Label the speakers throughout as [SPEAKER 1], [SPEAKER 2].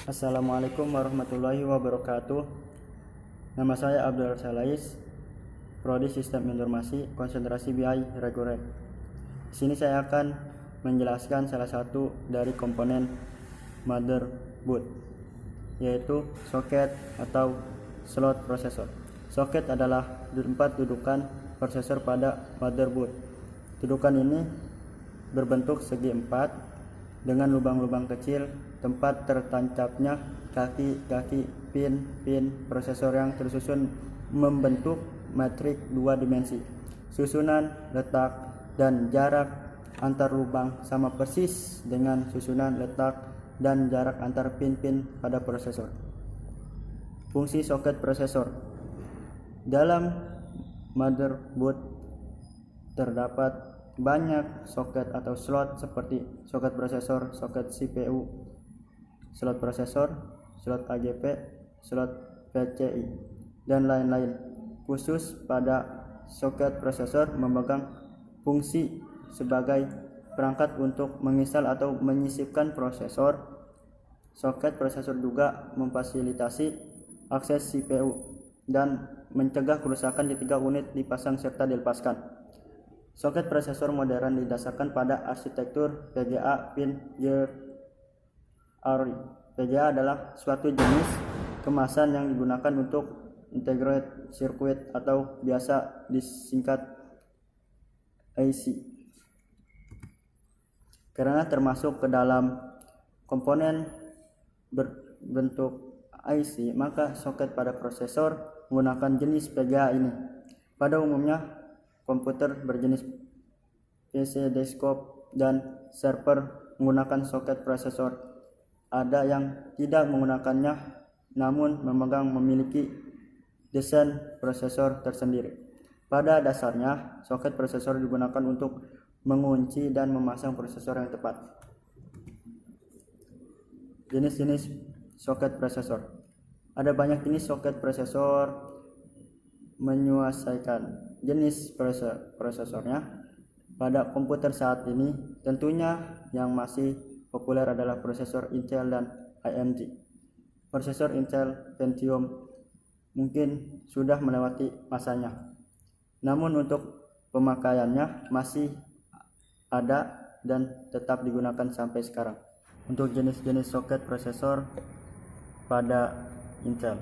[SPEAKER 1] Assalamualaikum warahmatullahi wabarakatuh. Nama saya Abdul Salais, Prodi Sistem Informasi, konsentrasi BI Reguler. Di sini saya akan menjelaskan salah satu dari komponen motherboard, yaitu soket atau slot prosesor. Soket adalah tempat dudukan prosesor pada motherboard. Dudukan ini berbentuk segi empat dengan lubang-lubang kecil tempat tertancapnya kaki-kaki pin prosesor yang tersusun membentuk matrik dua dimensi. Susunan, letak, dan jarak antar lubang sama persis dengan susunan, letak, dan jarak antar pin-pin pada prosesor. Fungsi soket prosesor. Dalam motherboard terdapat banyak soket atau slot seperti soket prosesor, soket CPU, slot prosesor, slot AGP, slot PCI, dan lain-lain. Khusus pada soket prosesor memegang fungsi sebagai perangkat untuk menginstal atau menyisipkan prosesor. Soket prosesor juga memfasilitasi akses CPU dan mencegah kerusakan ketika unit dipasang serta dilepaskan. Soket prosesor modern didasarkan pada arsitektur VGA pin gear array. VGA adalah suatu jenis kemasan yang digunakan untuk integrated circuit atau biasa disingkat IC. Karena termasuk ke dalam komponen berbentuk IC, maka soket pada prosesor menggunakan jenis VGA ini. Pada umumnya komputer berjenis PC, desktop, dan server menggunakan soket prosesor. Ada yang tidak menggunakannya namun memiliki desain prosesor tersendiri. Pada dasarnya, soket prosesor digunakan untuk mengunci dan memasang prosesor yang tepat. Jenis-jenis soket prosesor. Ada banyak jenis soket prosesor menyesuaikan jenis prosesornya pada komputer saat ini. Tentunya yang masih populer adalah prosesor Intel dan AMD. Prosesor Intel Pentium mungkin sudah melewati masanya, namun untuk pemakaiannya masih ada dan tetap digunakan sampai sekarang. Untuk jenis-jenis soket prosesor pada Intel: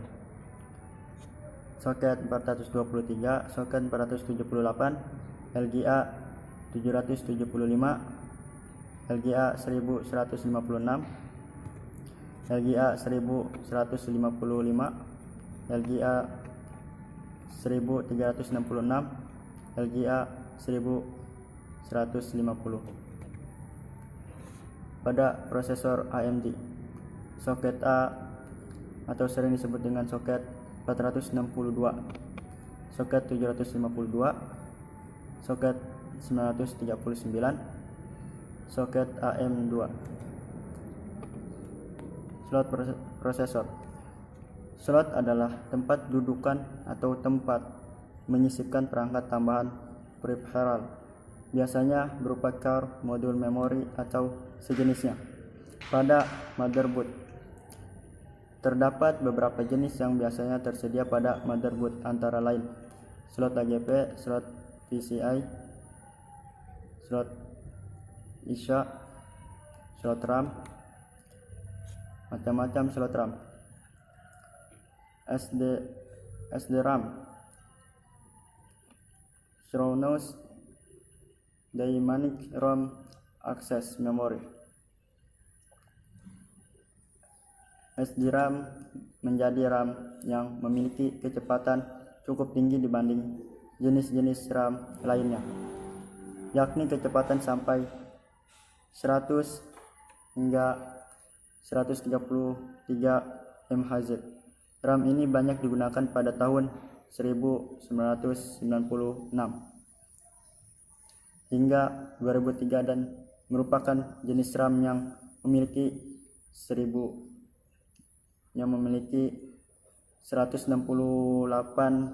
[SPEAKER 1] soket 423, soket 478, LGA 775, LGA 1156, LGA 1155, LGA 1366, LGA 1150. Pada prosesor AMD, soket A atau sering disebut dengan soket 462, soket 752, soket 939, soket AM2. Slot prosesor. Slot adalah tempat dudukan atau tempat menyisipkan perangkat tambahan peripheral, biasanya berupa core, modul memori, atau sejenisnya. Pada motherboard terdapat beberapa jenis yang biasanya tersedia pada motherboard, antara lain slot AGP, slot PCI, slot ISA, slot RAM, macam-macam slot RAM, SD RAM, Chronos Dynamic RAM Access Memory. SDRAM menjadi RAM yang memiliki kecepatan cukup tinggi dibanding jenis-jenis RAM lainnya, yakni kecepatan sampai 100 hingga 133 MHz. RAM ini banyak digunakan pada tahun 1996 hingga 2003 dan merupakan jenis RAM yang memiliki 168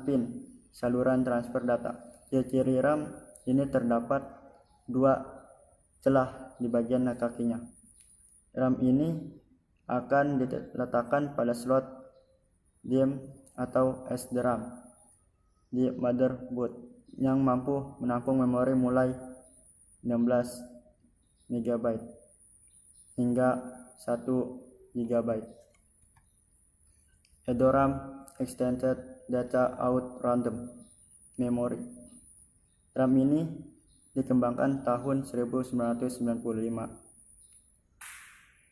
[SPEAKER 1] pin saluran transfer data. Di ciri RAM ini terdapat dua celah di bagian kakinya. RAM ini akan diletakkan pada slot DIMM atau SDRAM di motherboard yang mampu menampung memori mulai 16 MB hingga 1 GB. EDORAM Extended Data Out Random Memory. RAM ini dikembangkan tahun 1995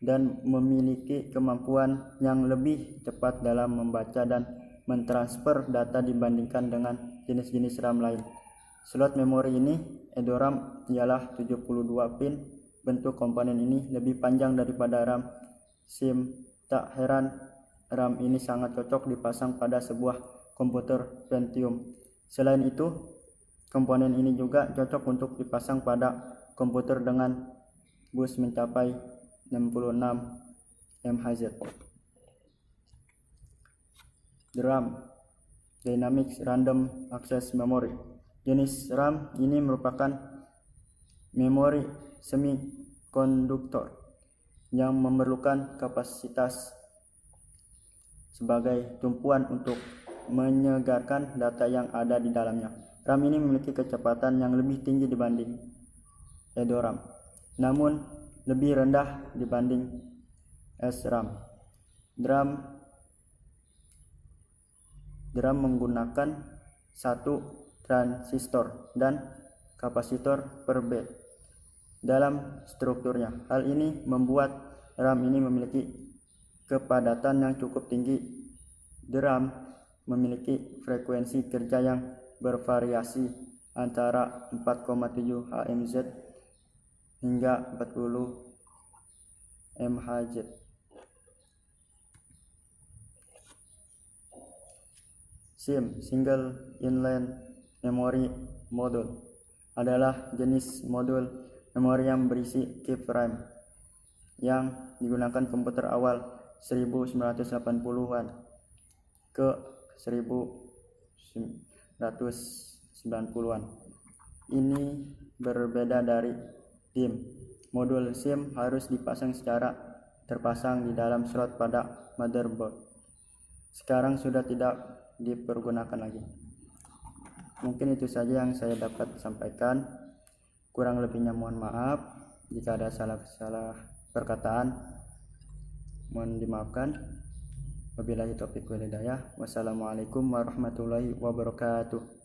[SPEAKER 1] dan memiliki kemampuan yang lebih cepat dalam membaca dan mentransfer data dibandingkan dengan jenis-jenis RAM lain. Slot memori ini, EDORAM, ialah 72 pin. Bentuk komponen ini lebih panjang daripada RAM SIM. Tak heran RAM ini sangat cocok dipasang pada sebuah komputer Pentium. Selain itu, komponen ini juga cocok untuk dipasang pada komputer dengan bus mencapai 66 MHz. DRAM, Dynamic Random Access Memory. Jenis RAM ini merupakan memori semikonduktor yang memerlukan kapasitas sebagai tumpuan untuk menyegarkan data yang ada di dalamnya. RAM ini memiliki kecepatan yang lebih tinggi dibanding EDORAM, namun lebih rendah dibanding SRAM. DRAM menggunakan satu transistor dan kapasitor per bit dalam strukturnya. Hal ini membuat RAM ini memiliki kepadatan yang cukup tinggi. DRAM memiliki frekuensi kerja yang bervariasi antara 4,7 HMZ hingga 40 MHz. SIM, Single Inline Memory Module, adalah jenis modul memori yang berisi chip RAM yang digunakan komputer awal 1980-an ke 1990-an. Ini berbeda dari DIMM. Modul SIM harus dipasang secara terpasang di dalam slot pada motherboard. Sekarang sudah tidak dipergunakan lagi. Mungkin itu saja yang saya dapat sampaikan. Kurang lebihnya mohon maaf. Jika ada salah perkataan, mohon dimaafkan. Wabillahi taufiq wal hidayah. Wassalamualaikum warahmatullahi wabarakatuh.